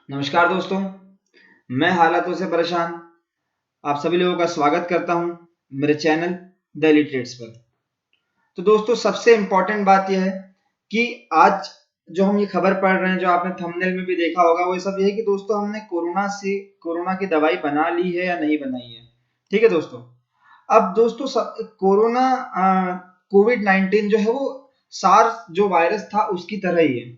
नमस्कार दोस्तों, मैं हालातों से परेशान आप सभी लोगों का स्वागत करता हूं मेरे चैनल डेली ट्रेड्स पर। तो दोस्तों सबसे इम्पोर्टेंट बात यह है कि आज जो हम ये खबर पढ़ रहे हैं, जो आपने थंबनेल में भी देखा होगा, वो सब ये है कि दोस्तों हमने कोरोना की दवाई बना ली है या नहीं बनाई है। ठीक है दोस्तों। अब दोस्तों कोरोना कोविड 19 जो है वो सार्स जो वायरस था उसकी तरह ही है।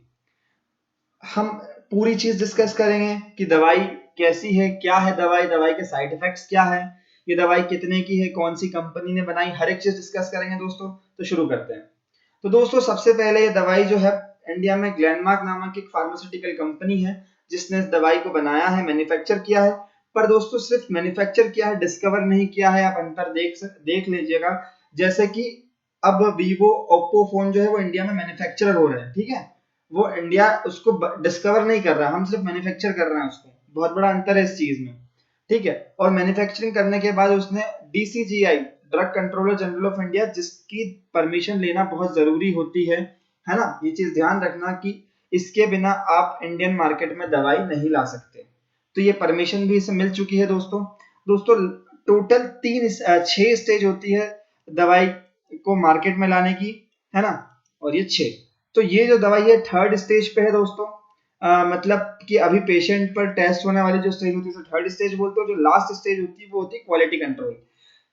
हम पूरी चीज डिस्कस करेंगे कि दवाई कैसी है, क्या है दवाई, दवाई के साइड इफेक्ट्स क्या है, ये दवाई कितने की है, कौन सी कंपनी ने बनाई, हर एक चीज डिस्कस करेंगे दोस्तों। तो शुरू करते हैं। तो दोस्तों सबसे पहले ये दवाई जो है इंडिया में ग्लेनमार्क नामक एक फार्मास्यूटिकल कंपनी है जिसने इस दवाई को बनाया है, मैन्युफैक्चर किया है। पर दोस्तों सिर्फ मैन्युफैक्चर किया है, डिस्कवर नहीं किया है। आप अंतर देख लीजिएगा। जैसे कि अब वीवो ओप्पो फोन जो है वो इंडिया में मैन्युफैक्चरर हो रहे हैं, ठीक है। वो इंडिया उसको डिस्कवर नहीं कर रहा, हम सिर्फ मैन्युफैक्चर कर रहे हैं उसको। बहुत बड़ा अंतर है इस चीज में, ठीक है। और मैन्युफैक्चरिंग करने के बाद उसने DCGI, drug controller general of India, जिसकी परमिशन लेना बहुत जरूरी होती है ना। ये चीज ध्यान रखना कि इसके बिना आप इंडियन मार्केट में दवाई नहीं ला सकते। तो ये परमिशन भी इसे मिल चुकी है दोस्तों। दोस्तों टोटल 6 स्टेज होती है दवाई को मार्केट में लाने की, है ना। और ये 6, तो ये जो दवाई है थर्ड स्टेज पे है दोस्तों। मतलब कि अभी पेशेंट पर टेस्ट होने वाली जो स्टेज होती है थर्ड स्टेज बोलते हो। जो लास्ट स्टेज होती है वो होती है क्वालिटी कंट्रोल,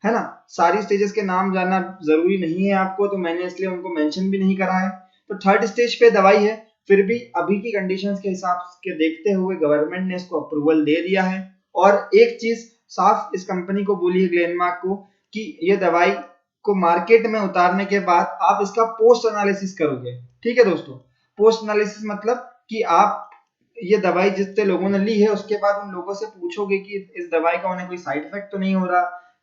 है ना। सारी स्टेजेस के नाम जानना जरूरी नहीं है आपको, तो मैंने इसलिए उनको मेंशन भी नहीं करा है। तो थर्ड स्टेज पे दवाई है, फिर भी अभी की कंडीशंस के हिसाब के देखते हुए गवर्नमेंट ने इसको अप्रूवल दे दिया है। और एक चीज साफ इस कंपनी को बोली है, ग्लेनमार्क को, कि ये दवाई को मार्केट में उतारने के बाद आप इसका पोस्ट एनालिसिस करोगे। ठीक है दोस्तों। पोस्ट एनालिसिस मतलब कि आप ये दवाई जितने लोगों ने ली है उसके बाद उन लोगों से पूछोगे कि इस दवाई का उन्हें कोई साइड इफेक्ट तो नहीं हो रहा,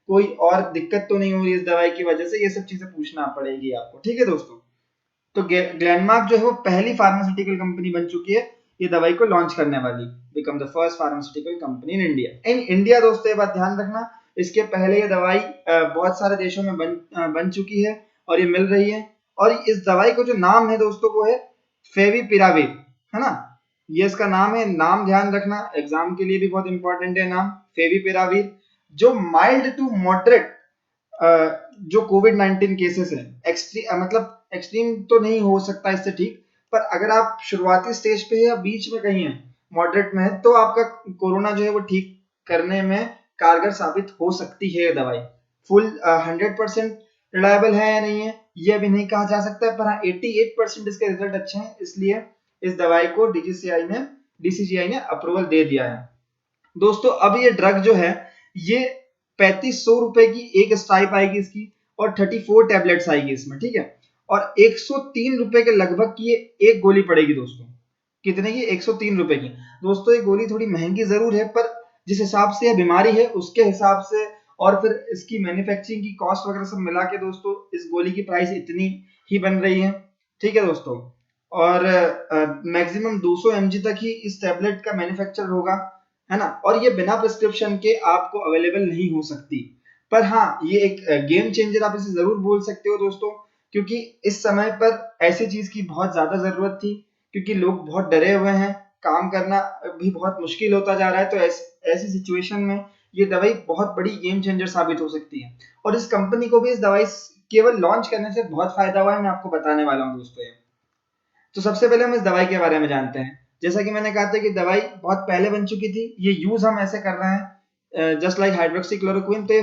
कोई और दिक्कत तो नहीं हो रही इस दवाई की वजह से। ये सब चीजें पूछना पड़ेगी आपको, ठीक है दोस्तों। तो ग्लेनमार्क जो है वो पहली फार्मास्यूटिकल कंपनी बन चुकी है ये दवाई को लॉन्च करने वाली, become the first pharmaceutical company in India दोस्तों। ये बात ध्यान रखना, इसके पहले ये दवाई बहुत सारे देशों में बन चुकी है और ये मिल रही है। और इस दवाई को जो नाम है दोस्तों वो है फेविपिराविर, है ना। ये इसका नाम है, नाम ध्यान रखना, एग्जाम के लिए भी बहुत इंपॉर्टेंट है नाम, फेविपिराविर। जो माइल्ड टू मॉडरेट जो कोविड 19 केसेस है, मतलब एक्सट्रीम तो नहीं हो सकता इससे ठीक, पर अगर आप शुरुआती स्टेज पे है या बीच में कहीं है, मॉडरेट में है, तो आपका कोरोना जो है वो ठीक करने में कारगर साबित हो सकती है ये दवाई। फुल 100% रिलायबल है या नहीं है ये अभी नहीं कहा जा सकता है, पर हाँ 88% इसके रिजल्ट अच्छे हैं, इसलिए इस दवाई को डीसीजीआई ने अप्रूवल दे दिया है दोस्तों। अब ये ड्रग जो है ये 3500 रुपए की एक स्ट्राइप आएगी इसकी, और 34 टैबलेट्स आएगी इसमें, ठीक है। और 103 रुपए के लगभग की ये एक गोली पड़ेगी दोस्तों। कितने की? 103 रुपए की। दोस्तों ये गोली थोड़ी महंगी जरूर है, पर जिस हिसाब से यह बीमारी है उसके हिसाब से, और फिर इसकी मैन्युफैक्चरिंग की कॉस्ट वगैरह सब मिला के दोस्तों इस गोली की प्राइस इतनी ही बन रही है, ठीक है दोस्तों। और मैक्सिमम 200 mg तक ही इस टैबलेट का मैन्युफैक्चर होगा, है ना। और ये बिना प्रिस्क्रिप्शन के आपको अवेलेबल नहीं हो सकती। पर हाँ ये एक गेम चेंजर आप इसे जरूर बोल सकते हो दोस्तों, क्योंकि इस समय पर ऐसी चीज की बहुत ज्यादा जरूरत थी, क्योंकि लोग बहुत डरे हुए हैं, काम करना भी बहुत मुश्किल होता जा रहा है। तो ऐसी सिचुएशन में ये दवाई बहुत बड़ी गेम चेंजर साबित हो सकती है। और इस कंपनी को भी इस दवाई केवल लॉन्च करने से बहुत फायदा हुआ है, मैं आपको बताने वाला हूँ दोस्तों। तो सबसे पहले हम इस दवाई के बारे में जानते हैं। जैसा कि मैंने कहा था कि दवाई बहुत पहले बन चुकी थी, ये यूज हम ऐसे कर रहे हैं जस्ट लाइक हाइड्रोक्सीक्लोरोक्विन। तो ये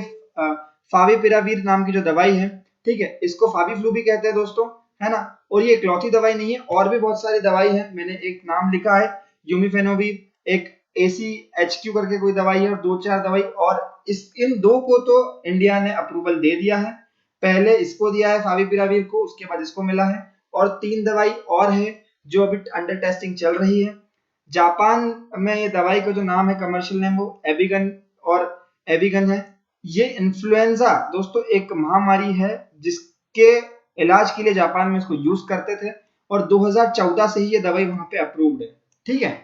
फाविपिराविर नाम की जो दवाई है, ठीक है, इसको फाविफ्लू भी कहते हैं दोस्तों, है ना। और ये इकलौती दवाई नहीं है, और भी बहुत सारी दवाई है। मैंने एक नाम लिखा है यूमिफेनोविर, एक ACHQ करके कोई दवाई है, और 2-4 दवाई और। इन दो को तो इंडिया ने अप्रूवल दे दिया है, पहले इसको दिया है फाविपिराविर को, उसके बाद इसको मिला है। और 3 दवाई और है जो अभी अंडर टेस्टिंग चल रही है। जापान में ये दवाई का जो नाम है कमर्शियल नेम वो एविगन है। ये इन्फ्लुएंजा दोस्तों एक महामारी है जिसके इलाज के लिए जापान में इसको यूज करते थे, और 2014 से ही ये दवाई वहां पे अप्रूव्ड है, ठीक है।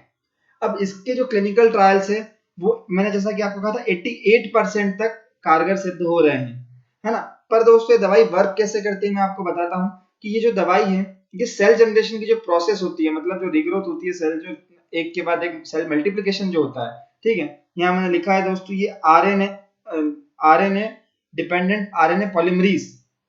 अब इसके जो क्लिनिकल ट्रायल्स है वो मैंने जैसा कि आपको कहा था 88% तक कारगर सिद्ध हो रहे हैं, है ना। पर दोस्तों ये दवाई वर्क कैसे करती है मैं आपको बताता हूँ। कि ये जो दवाई है ये सेल जनरेशन की जो प्रोसेस होती है, मतलब जो रीग्रोथ होती है सेल, जो एक के बाद एक सेल मल्टीप्लिकेशन जो होता है, ठीक है, यहाँ मैंने लिखा है दोस्तों ये आरएनए डिपेंडेंट आरएनए पॉलीमरीज,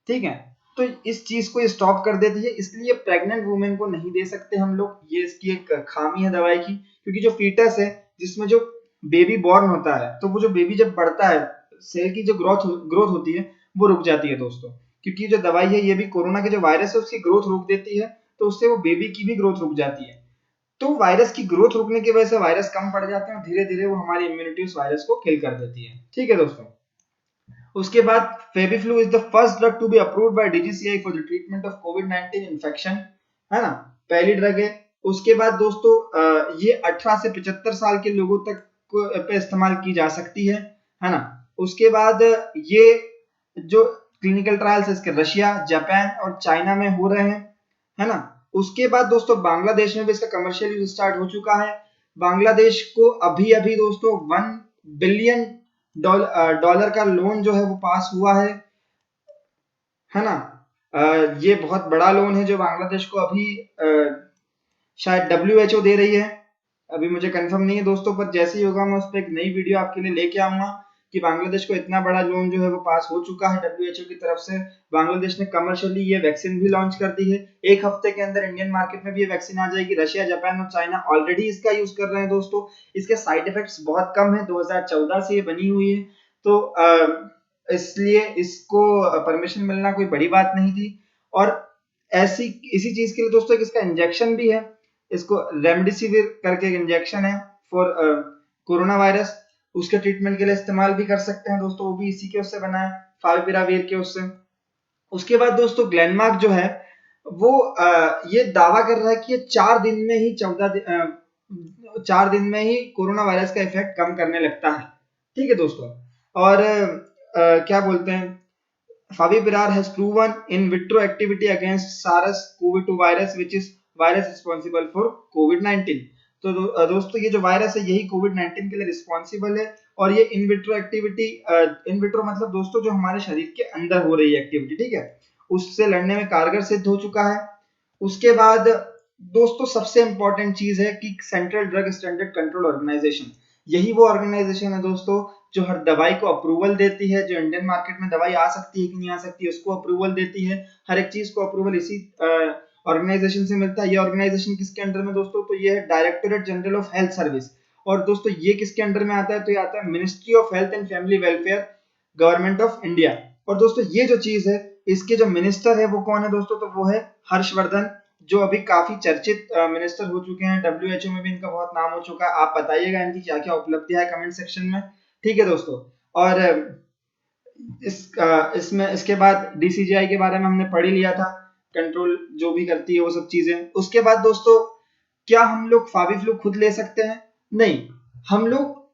ठीक है, तो इस चीज को ये स्टॉप कर देती है, इसलिए प्रेग्नेंट वुमेन को नहीं दे सकते हम लोग, ये इसकी एक खामी है दवाई की, क्योंकि जो फीटस है जिसमें जो बेबी बॉर्न होता है, तो वो जो बेबी जब बढ़ता है, सेल की जो ग्रोथ होती है वो रुक जाती है दोस्तों, क्योंकि जो दवाई है ये भी कोरोना के जो वायरस है उसकी ग्रोथ रोक देती है, तो उससे वो बेबी की भी ग्रोथ रुक जाती है। तो वायरस की ग्रोथ रुकने की वजह से वायरस कम पड़ जाते हैं और धीरे धीरे वो हमारी इम्यूनिटी उस वायरस को किल कर देती है, ठीक है दोस्तों। उसके बाद Fabiflu is the first drug to be approved by DGCI for the treatment of कोविड-19 इन्फेक्शन, है ना, पहली ड्रग है। उसके बाद दोस्तों ये 18 से 75 साल के लोगों तक पे इस्तेमाल की जा सकती है ना। उसके बाद ये जो क्लिनिकल ट्रायल्स इसके रशिया, जापान और चाइना में हो रहे हैं, है ना। उसके बाद दोस्तों बांग्लादेश में भी इसका कमर्शियल यूज स्टार्ट हो चुका है। बांग्लादेश को अभी अभी दोस्तों 1 बिलियन डॉलर का लोन जो है वो पास हुआ है ना। ये बहुत बड़ा लोन है जो बांग्लादेश को अभी शायद WHO दे रही है, अभी मुझे कंफर्म नहीं है दोस्तों, पर जैसे ही होगा मैं उस पर एक नई वीडियो आपके लिए लेके आऊंगा कि बांग्लादेश को इतना बड़ा लोन जो है वो पास हो चुका है WHO की तरफ से। बांग्लादेश ने कमर्शियली ये वैक्सीन भी लॉन्च कर दी है, एक हफ्ते के अंदर इंडियन मार्केट में भी ये वैक्सीन आ जाएगी। रशिया, जापान और चाइना ऑलरेडी इसका यूज कर रहे हैं दोस्तों। इसके साइड इफेक्ट्स बहुत कम है, 2014 से ये बनी हुई है, तो इसलिए इसको परमिशन मिलना कोई बड़ी बात नहीं थी। और इसी चीज के लिए दोस्तों इसका इंजेक्शन भी है, इसको रेमडेसिविर करके एक इंजेक्शन है फॉर कोरोना वायरस, उसके ट्रीटमेंट के लिए इस्तेमाल भी कर सकते हैं दोस्तों, वो भी इसी के उससे बना है, फाविपिराविर के उससे। उसके बाद दोस्तों ग्लेनमार्क जो है वो ये दावा कर रहा है कि ये 4 दिन में ही कोरोना वायरस का इफेक्ट कम करने लगता है, ठीक है दोस्तों। और क्या बोलते हैं, Favipiravir has proven in vitro activity against SARS-CoV-2 virus, which is virus responsible for COVID-19। तो दोस्तों ये जो वायरस है यही COVID-19 के लिए रिस्पॉन्सिबल है, और ये in vitro activity, in vitro मतलब दोस्तों जो हमारे शरीर के अंदर हो रही है एक्टिविटी, ठीक है, उससे लड़ने में कारगर सिद्ध हो चुका है। उसके बाद दोस्तों सबसे इंपॉर्टेंट चीज है कि central drug standard control organisation, यही वो ऑर्गेनाइजेशन है दोस्तों जो हर दवाई को अप्रूवल देती है, जो इंडियन मार्केट में दवाई आ सकती है कि नहीं आ सकती है उसको अप्रूवल देती है, हर एक चीज को अप्रूवल इसी ऑर्गेनाइजेशन से मिलता है। ये ऑर्गेनाइजेशन किसके अंडर में दोस्तों, तो ये है directorate general of health service. और दोस्तों ये किसके अंडर में आता है, तो ये आता है ministry of health and family welfare, government of India. और दोस्तों ये जो चीज है इसके जो मिनिस्टर है वो कौन है दोस्तों, तो वो है हर्षवर्धन, जो अभी काफी चर्चित मिनिस्टर हो चुके हैं, WHO में भी इनका बहुत नाम हो चुका है। आप बताइएगा इनकी क्या क्या उपलब्धियां है कमेंट सेक्शन में, ठीक है दोस्तों। और इसमें इसके बाद DCGI के बारे में हमने पढ़ ही लिया था, कंट्रोल जो भी करती है वो सब चीजें। उसके बाद दोस्तों क्या हम लोग फाविफ्लू खुद ले सकते हैं, नहीं, हम लोग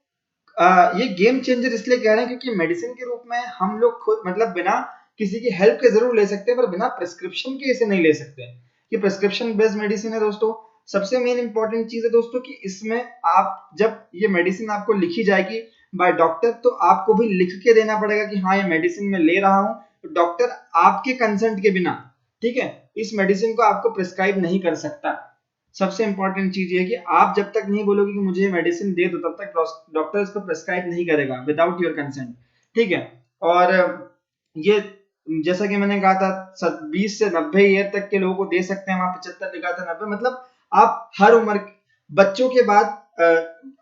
ये गेम चेंजर इसलिए कह रहे हैं क्योंकि मेडिसिन के रूप में हम लोग खुद मतलब बिना किसी की हेल्प के जरूर ले सकते हैं, पर बिना प्रिस्क्रिप्शन के इसे नहीं ले सकते। ये प्रिस्क्रिप्शन बेस्ड मेडिसिन है दोस्तों। सबसे मेन इंपॉर्टेंट चीज है दोस्तों कि इसमें आप जब ये मेडिसिन आपको लिखी जाएगी बाय डॉक्टर, तो आपको भी लिख के देना पड़ेगा कि हाँ ये मेडिसिन मैं ले रहा हूँ, तो डॉक्टर आपके कंसेंट के बिना, ठीक है, इस मेडिसिन को आपको प्रिस्क्राइब नहीं कर सकता। सबसे इंपॉर्टेंट चीज ये है कि आप जब तक नहीं बोलोगे कि मुझे मेडिसिन दे दो, तब तक डॉक्टर इसको प्रिस्क्राइब नहीं करेगा विदाउट योर कंसेंट, ठीक है। और ये जैसा कि मैंने कहा था 20 से 90 ईयर तक के लोगों को दे सकते हैं, वहां 75 लिखा था 90, मतलब आप हर उम्र बच्चों के बाद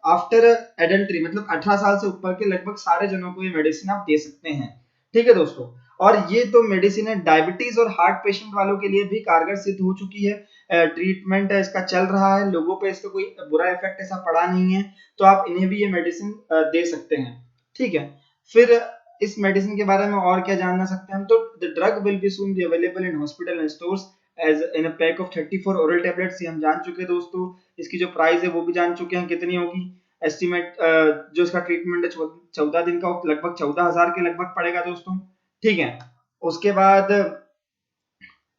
आफ्टर एडल्ट्री मतलब 18 साल से ऊपर के लगभग सारे जनों को ये मेडिसिन आप दे सकते हैं, ठीक है दोस्तों। और ये तो मेडिसिन है डायबिटीज और हार्ट पेशेंट वालों के लिए भी कारगर सिद्ध हो चुकी है, ट्रीटमेंट इसका चल रहा है, लोगों पे इसका कोई बुरा इफेक्ट ऐसा पड़ा नहीं है, तो आप इन्हें भी ये मेडिसिन दे सकते हैं, ठीक है। फिर इस मेडिसिन के बारे में और क्या जानना सकते हैं हम, तो the drug will be soon be available in hospital and stores as in a pack of 34 oral tablets, ये हम जान चुके हैं दोस्तों। इसकी जो प्राइस है वो भी जान चुके हैं कितनी होगी, एस्टिमेट जो इसका ट्रीटमेंट है 14 दिन का लगभग 14,000 के लगभग पड़ेगा दोस्तों, ठीक है। उसके बाद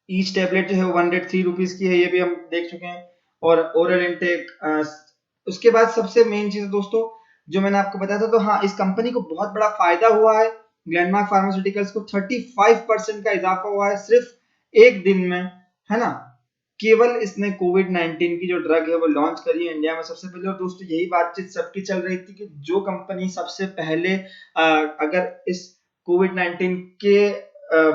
ईच टैबलेट जो है 103 रुपीज की है, ये भी हम देख चुके हैं। और ओरल इनटेक, उसके बाद सबसे मेन चीज दोस्तों जो मैंने आपको बताया था, तो हाँ इस कंपनी को बहुत बड़ा फायदा हुआ है, ग्लेनमार्क फार्मास्यूटिकल्स को 35% का इजाफा हुआ है सिर्फ एक दिन में, है ना। केवल इसने कोविड-19 की जो ड्रग है वो लॉन्च करी है इंडिया में सबसे पहले। और दोस्तों यही बातचीत सबकी चल रही थी कि जो कंपनी सबसे पहले अगर इस कोविड-19 के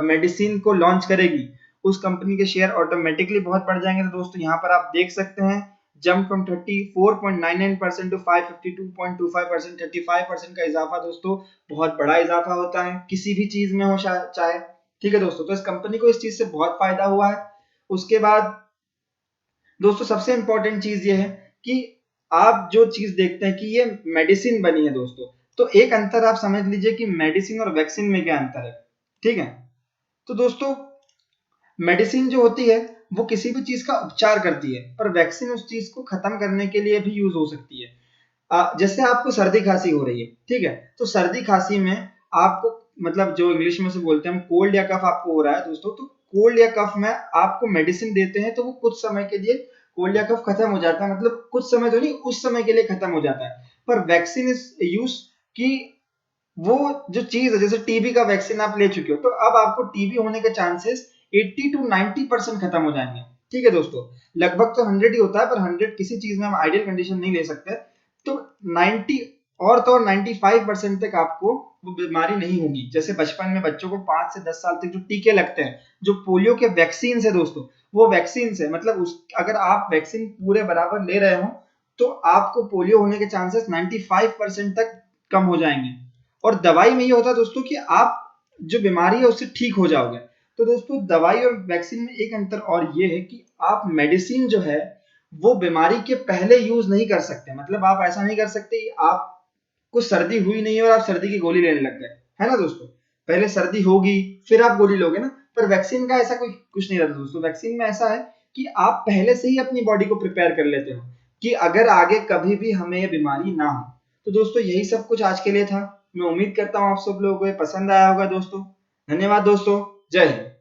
मेडिसिन को लॉन्च करेगी उस कंपनी के शेयर ऑटोमेटिकली बहुत बढ़ जाएंगे। तो दोस्तों यहाँ पर आप देख सकते हैं जंप फ्रॉम 34.99% टू 552.25%, 35% का इजाफा दोस्तों बहुत बड़ा इजाफा होता है किसी भी चीज में हो चाहे। ठीक है दोस्तों, तो इस कंपनी को इस चीज से बहुत फायदा हुआ है। उसके बाद दोस्तों सबसे इंपॉर्टेंट चीज ये है कि आप जो चीज देखते हैं कि ये मेडिसिन बनी है दोस्तों, तो एक अंतर आप समझ लीजिए कि मेडिसिन और वैक्सीन में क्या अंतर है। ठीक है, तो दोस्तों मेडिसिन जो होती है वो किसी भी चीज का उपचार करती है, पर वैक्सीन उस चीज को खत्म करने के लिए भी यूज हो सकती है। जैसे आपको सर्दी खांसी हो रही है, ठीक है, तो सर्दी खांसी में आपको मतलब जो इंग्लिश में से बोलते हैं हम कोल्ड या कफ आपको हो रहा है दोस्तों, तो कोल्ड या कफ में आपको मेडिसिन देते हैं तो वो कुछ समय के लिए कोल्ड या कफ खत्म हो जाता है, मतलब कुछ समय तो नहीं, उस समय के लिए खत्म हो जाता है। पर वैक्सीन इज यूज की वो जो चीज है, जैसे टीबी का वैक्सीन आप ले चुके हो तो अब आपको टीबी होने के चांसेस 80 टू 90% खत्म हो जाएंगे। ठीक है दोस्तों, लगभग तो 100 ही होता है, पर 100 किसी चीज में हम आइडियल कंडीशन नहीं ले सकते। तो 90 और तो और 95% तक आपको वो बीमारी नहीं होगी। जैसे बचपन में बच्चों को 5 से 10 साल तक जो टीके लगते हैं, जो पोलियो के वैक्सीन है दोस्तों, वो वैक्सीन है, मतलब उस अगर आप वैक्सीन पूरे बराबर ले रहे हो तो आपको पोलियो होने के चांसेस 95% तक कम हो जाएंगे। और दवाई में ये होता है दोस्तों कि आप जो बीमारी है उससे ठीक हो जाओगे। तो दोस्तों दवाई और वैक्सीन में एक अंतर और ये है कि आप मेडिसिन जो है वो बीमारी के पहले यूज नहीं कर सकते। मतलब आप ऐसा नहीं कर सकते कि आपको सर्दी हुई नहीं है और आप सर्दी की गोली लेने लग गए, है ना दोस्तों, पहले सर्दी होगी फिर आप गोली लोगे ना। पर वैक्सीन का ऐसा कोई कुछ नहीं रहता दोस्तों। वैक्सीन में ऐसा है कि आप पहले से ही अपनी बॉडी को प्रिपेयर कर लेते हो कि अगर आगे कभी भी हमें ये बीमारी ना हो। तो दोस्तों यही सब कुछ आज के लिए था। मैं उम्मीद करता हूँ आप सब लोगों को ये पसंद आया होगा दोस्तों। धन्यवाद दोस्तों, जय हिंद।